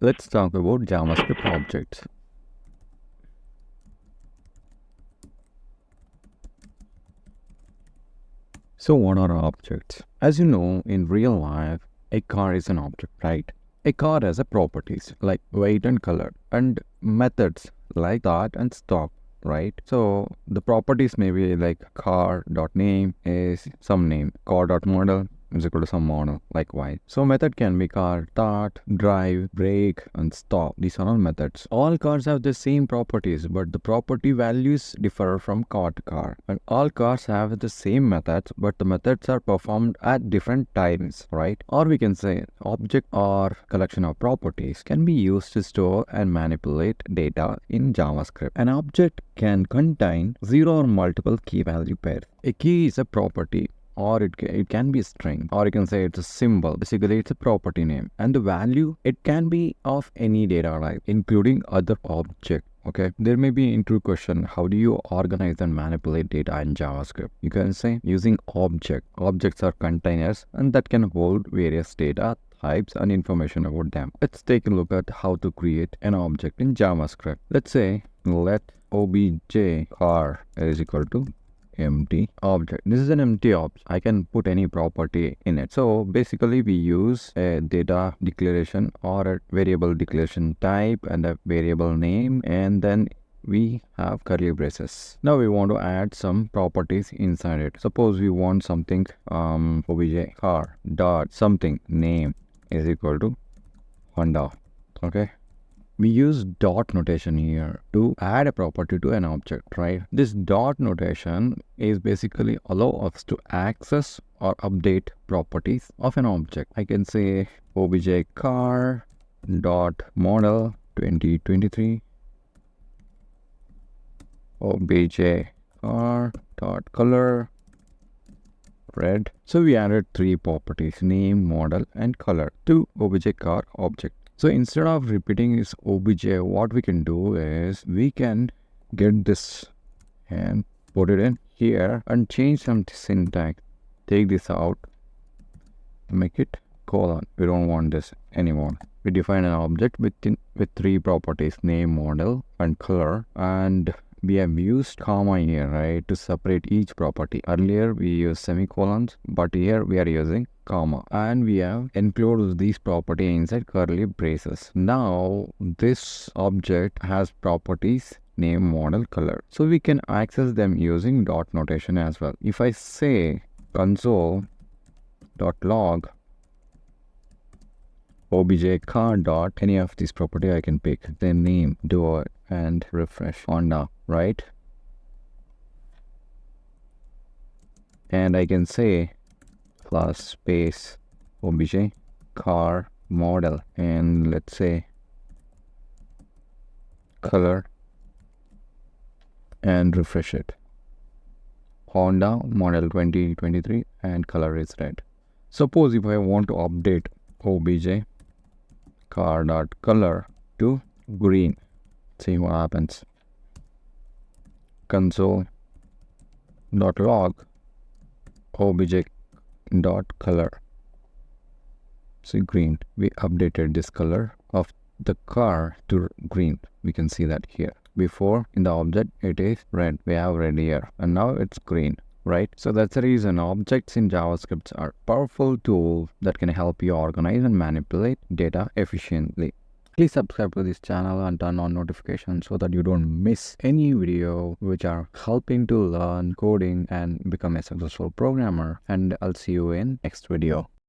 Let's talk about JavaScript objects. So what are objects? As you know, in real life, a car is an object, right? A car has a properties like weight and color and methods like start and stop, right? So the properties may be like car.name is some name, car.model is equal to some model, likewise. So method can be car, start, drive, brake, and stop. These are all methods. All cars have the same properties, but the property values differ from car to car. And all cars have the same methods, but the methods are performed at different times, right? Or we can say object or collection of properties can be used to store and manipulate data in JavaScript. An object can contain zero or multiple key value pairs. A key is a property, or it can be a string, or you can say it's a symbol. Basically, it's a property name, and the value, it can be of any data type, including other object. Okay, there may be into question, how do you organize and manipulate data in JavaScript? You can say using object. Objects are containers and that can hold various data types and information about them. Let's take a look at how to create an object in JavaScript. Let's say let obj car is equal to empty object. This is an empty object. I can put any property in it. So basically we use a data declaration or a variable declaration type and a variable name, and then we have curly braces. Now we want to add some properties inside it. Suppose we want something obj car dot something name is equal to Honda. Okay, we use dot notation here to add a property to an object, right? This dot notation is basically allow us to access or update properties of an object. I can say obj car dot model 2023, obj car dot color red. So we added three properties, name, model, and color, to obj car object. So instead of repeating this obj, what we can do is we can get this and put it in here and change some syntax. Take this out, make it colon. We don't want this anymore. We define an object with three properties, name, model, and color, and we have used comma here, right, to separate each property. Earlier we used semicolons, but here we are using comma, and we have enclosed these property inside curly braces. Now this object has properties name, model, color, so we can access them using dot notation as well. If I say console dot log obj car dot any of these property, I can pick the name, do it, and refresh on now, right? And I can say plus space obj car model, and let's say color, and refresh it. Honda model 2023 and color is red. Suppose if I want to update obj car dot color to green, see what happens. Console dot log obj dot color, see green. We updated this color of the car to green. We can see that here. Before in the object it is red, we have red here, and now it's green, right? So that's the reason objects in JavaScript are powerful tools that can help you organize and manipulate data efficiently. Please subscribe to this channel and turn on notifications so that you don't miss any video which are helping to learn coding and become a successful programmer. And I'll see you in next video.